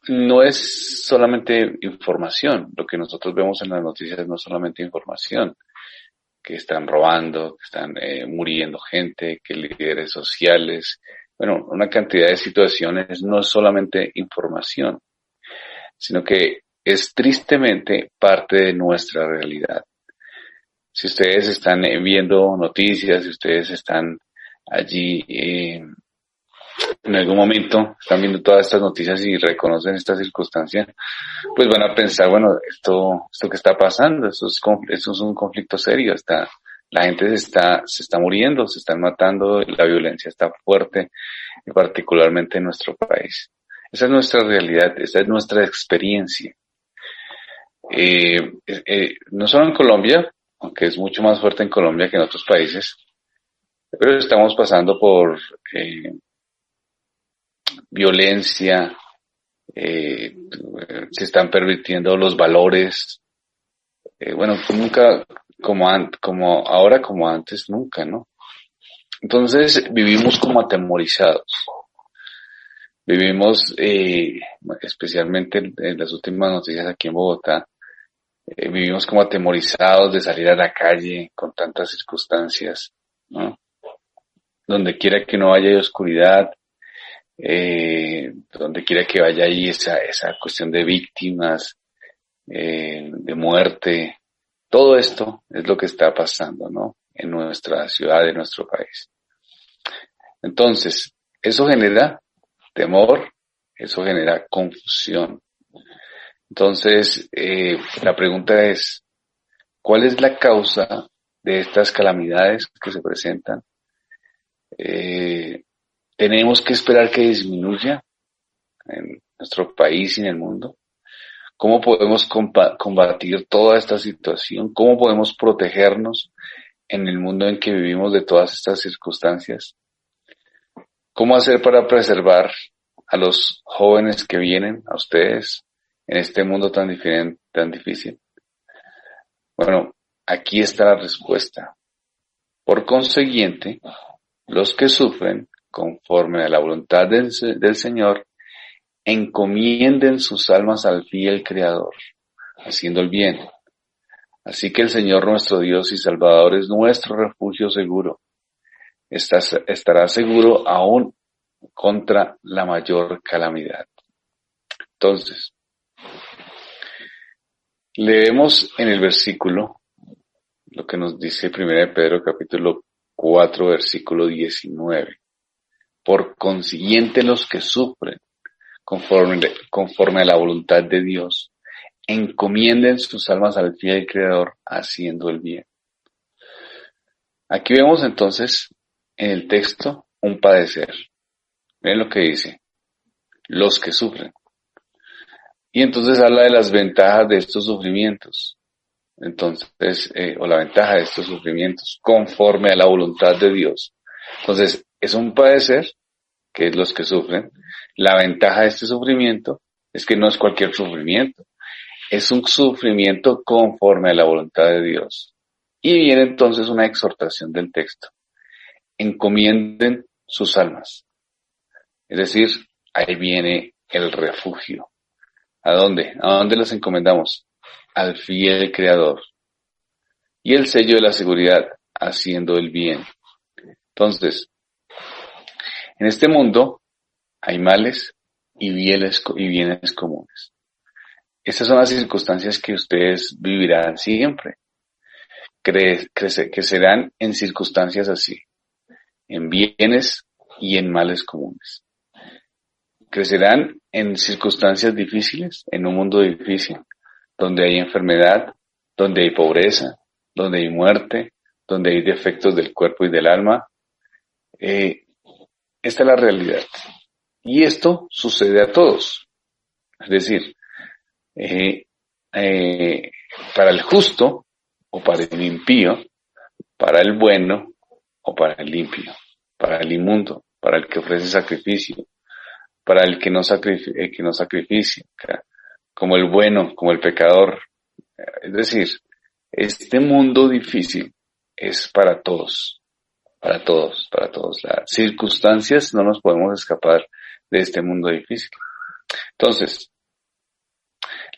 no es solamente información. Lo que nosotros vemos en las noticias no es solamente información, que están robando, que están muriendo gente, que líderes sociales, bueno, una cantidad de situaciones no es solamente información, sino que es tristemente parte de nuestra realidad. Si ustedes están viendo noticias, si ustedes están allí en algún momento, están viendo todas estas noticias y reconocen esta circunstancia, pues van a pensar, bueno, esto que está pasando, esto es un conflicto serio, la gente se está muriendo, se están matando, la violencia está fuerte, y particularmente en nuestro país. Esa es nuestra realidad, esa es nuestra experiencia. No solo en Colombia, aunque es mucho más fuerte en Colombia que en otros países, pero estamos pasando por violencia, eh, se están pervirtiendo los valores, bueno, nunca como ahora, como antes, nunca, ¿no? Entonces vivimos como atemorizados, vivimos, especialmente en las últimas noticias aquí en Bogotá, vivimos como atemorizados de salir a la calle con tantas circunstancias, ¿no? Donde quiera que no vaya hay oscuridad, donde quiera que vaya ahí esa cuestión de víctimas, de muerte, todo esto es lo que está pasando, ¿no? En nuestra ciudad, en nuestro país. Entonces, eso genera temor, eso genera confusión. Entonces, la pregunta es, ¿cuál es la causa de estas calamidades que se presentan? ¿Tenemos que esperar que disminuya en nuestro país y en el mundo? ¿Cómo podemos combatir toda esta situación? ¿Cómo podemos protegernos en el mundo en que vivimos de todas estas circunstancias? ¿Cómo hacer para preservar a los jóvenes que vienen, a ustedes, en este mundo tan diferente, tan difícil? Bueno, aquí está la respuesta. Por consiguiente, los que sufren conforme a la voluntad del Señor, encomienden sus almas al fiel Creador, haciendo el bien. Así que el Señor nuestro Dios y Salvador es nuestro refugio seguro. Estará seguro aún contra la mayor calamidad. Entonces, leemos en el versículo lo que nos dice 1 de Pedro capítulo 4 versículo 19. Por consiguiente los que sufren conforme a la voluntad de Dios, encomienden sus almas al fiel Creador haciendo el bien. Aquí vemos entonces en el texto un padecer. Miren lo que dice, los que sufren. Y entonces habla de las ventajas de estos sufrimientos. Entonces, o la ventaja de estos sufrimientos, conforme a la voluntad de Dios. Entonces, es un padecer, que es los que sufren. La ventaja de este sufrimiento es que no es cualquier sufrimiento. Es un sufrimiento conforme a la voluntad de Dios. Y viene entonces una exhortación del texto. Encomienden sus almas. Es decir, ahí viene el refugio. ¿A dónde? ¿A dónde los encomendamos? Al fiel Creador. Y el sello de la seguridad, haciendo el bien. Entonces, en este mundo hay males y bienes comunes. Estas son las circunstancias que ustedes vivirán siempre. Crecerán en circunstancias así, en bienes y en males comunes. Crecerán en circunstancias difíciles, en un mundo difícil, donde hay enfermedad, donde hay pobreza, donde hay muerte, donde hay defectos del cuerpo y del alma. Esta es la realidad. Y esto sucede a todos. Es decir, para el justo o para el impío, para el bueno o para el limpio, para el inmundo, para el que ofrece sacrificio, para el que no sacrificia, como el bueno, como el pecador. Es decir, este mundo difícil es para todos, para todos, para todos. Las circunstancias no nos podemos escapar de este mundo difícil. Entonces,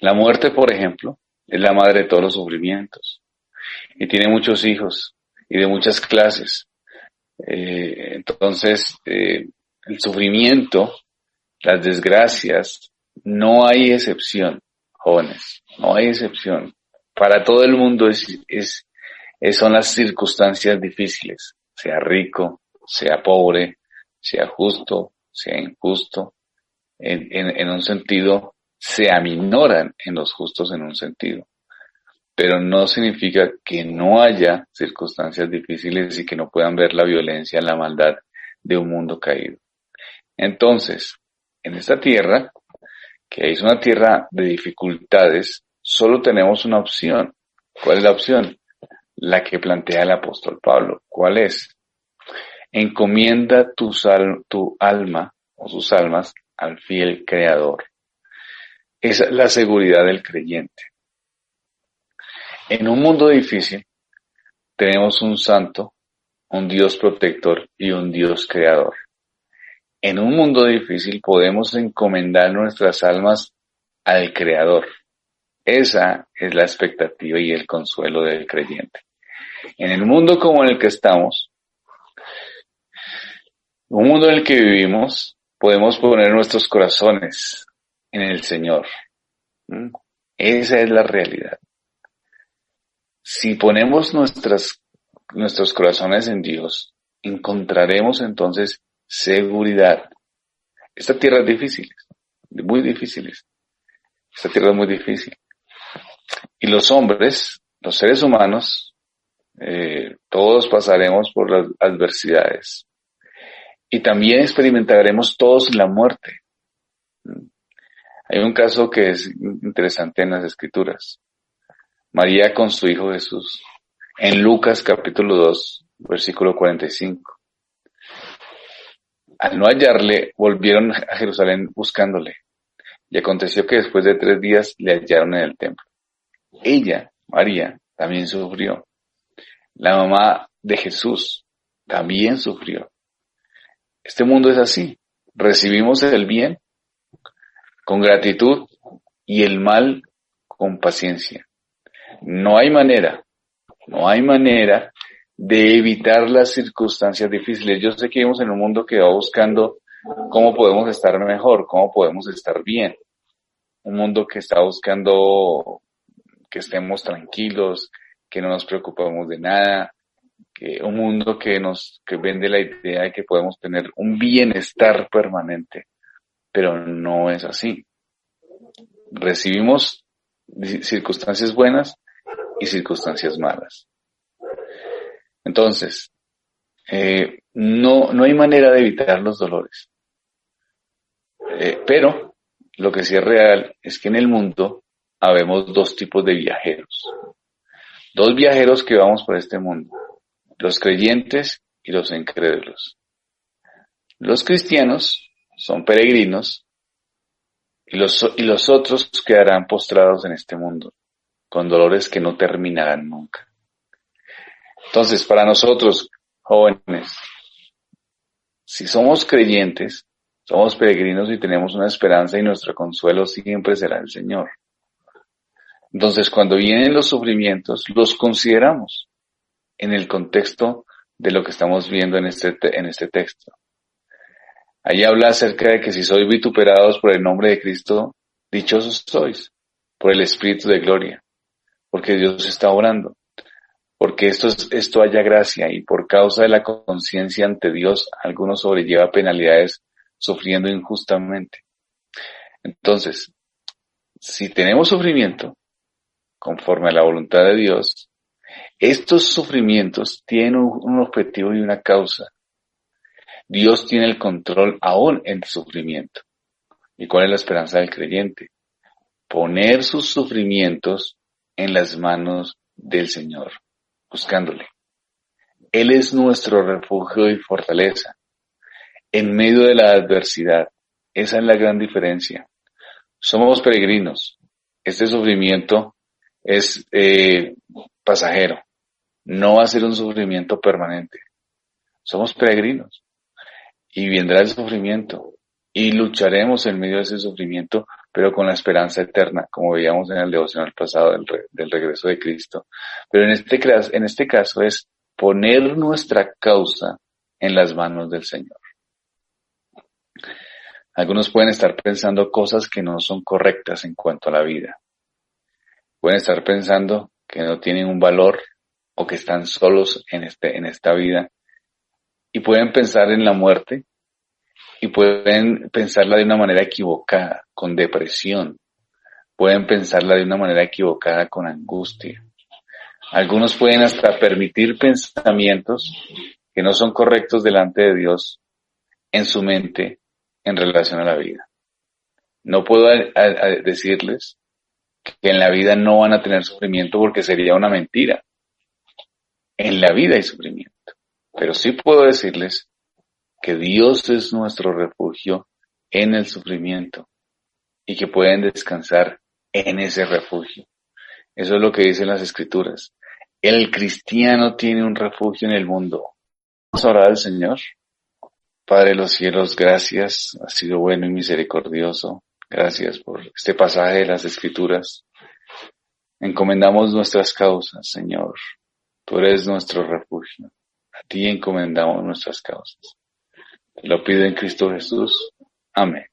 La muerte, por ejemplo, es la madre de todos los sufrimientos y tiene muchos hijos y de muchas clases. Entonces, el sufrimiento, las desgracias, no hay excepción, jóvenes, no hay excepción. Para todo el mundo son las circunstancias difíciles, sea rico, sea pobre, sea justo, sea injusto. En un sentido, se aminoran en los justos en un sentido, pero no significa que no haya circunstancias difíciles y que no puedan ver la violencia, la maldad de un mundo caído. Entonces, en esta tierra, que es una tierra de dificultades, solo tenemos una opción. ¿Cuál es la opción? La que plantea el apóstol Pablo. ¿Cuál es? Encomienda tu alma o sus almas al fiel Creador. Esa es la seguridad del creyente. En un mundo difícil, tenemos un santo, un Dios protector y un Dios creador. En un mundo difícil podemos encomendar nuestras almas al Creador. Esa es la expectativa y el consuelo del creyente. En el mundo como en el que estamos, un mundo en el que vivimos, podemos poner nuestros corazones en el Señor. Esa es la realidad. Si ponemos nuestros corazones en Dios, encontraremos entonces seguridad. Esta tierra es difícil, muy difícil. Esta tierra es muy difícil. Y los hombres, los seres humanos, todos pasaremos por las adversidades. Y también experimentaremos todos la muerte. Hay un caso que es interesante en las Escrituras. María con su hijo Jesús. En Lucas capítulo 2, versículo 45. Al no hallarle, volvieron a Jerusalén buscándole. Y aconteció que después de 3 días le hallaron en el templo. Ella, María, también sufrió. La mamá de Jesús también sufrió. Este mundo es así. Recibimos el bien con gratitud y el mal con paciencia. No hay manera de evitar las circunstancias difíciles. Yo sé que vivimos en un mundo que va buscando cómo podemos estar mejor, cómo podemos estar bien. Un mundo que está buscando que estemos tranquilos, que no nos preocupemos de nada, un mundo que vende la idea de que podemos tener un bienestar permanente, pero no es así. Recibimos circunstancias buenas y circunstancias malas. Entonces, no hay manera de evitar los dolores. Pero lo que sí es real es que en el mundo habemos 2 tipos de viajeros. 2 viajeros que vamos por este mundo. Los creyentes y los incrédulos. Los cristianos son peregrinos y los otros quedarán postrados en este mundo, con dolores que no terminarán nunca. Entonces, para nosotros, jóvenes, si somos creyentes, somos peregrinos y tenemos una esperanza y nuestro consuelo siempre será el Señor. Entonces, cuando vienen los sufrimientos, los consideramos en el contexto de lo que estamos viendo en este texto. Ahí habla acerca de que si sois vituperados por el nombre de Cristo, dichosos sois por el Espíritu de gloria, porque Dios está obrando, porque esto haya gracia y por causa de la conciencia ante Dios, algunos sobrelleva penalidades sufriendo injustamente. Entonces, si tenemos sufrimiento, conforme a la voluntad de Dios, estos sufrimientos tienen un objetivo y una causa. Dios tiene el control aún en el sufrimiento. ¿Y cuál es la esperanza del creyente? Poner sus sufrimientos en las manos del Señor, buscándole. Él es nuestro refugio y fortaleza en medio de la adversidad. Esa es la gran diferencia. Somos peregrinos. Este sufrimiento es pasajero. No va a ser un sufrimiento permanente. Somos peregrinos. Y vendrá el sufrimiento. Y lucharemos en medio de ese sufrimiento pero con la esperanza eterna, como veíamos en el devocional pasado del regreso de Cristo. Pero en este caso es poner nuestra causa en las manos del Señor. Algunos pueden estar pensando cosas que no son correctas en cuanto a la vida. Pueden estar pensando que no tienen un valor o que están solos en esta vida. Y pueden pensar en la muerte y pueden pensarla de una manera equivocada, con depresión. Pueden pensarla de una manera equivocada, con angustia. Algunos pueden hasta permitir pensamientos que no son correctos delante de Dios en su mente en relación a la vida. No puedo decirles que en la vida no van a tener sufrimiento porque sería una mentira. En la vida hay sufrimiento. Pero sí puedo decirles que Dios es nuestro refugio en el sufrimiento y que pueden descansar en ese refugio. Eso es lo que dicen las Escrituras. El cristiano tiene un refugio en el mundo. Vamos a orar al Señor. Padre de los cielos, gracias. Has sido bueno y misericordioso. Gracias por este pasaje de las Escrituras. Encomendamos nuestras causas, Señor. Tú eres nuestro refugio. A ti encomendamos nuestras causas. Te lo pido en Cristo Jesús. Amén.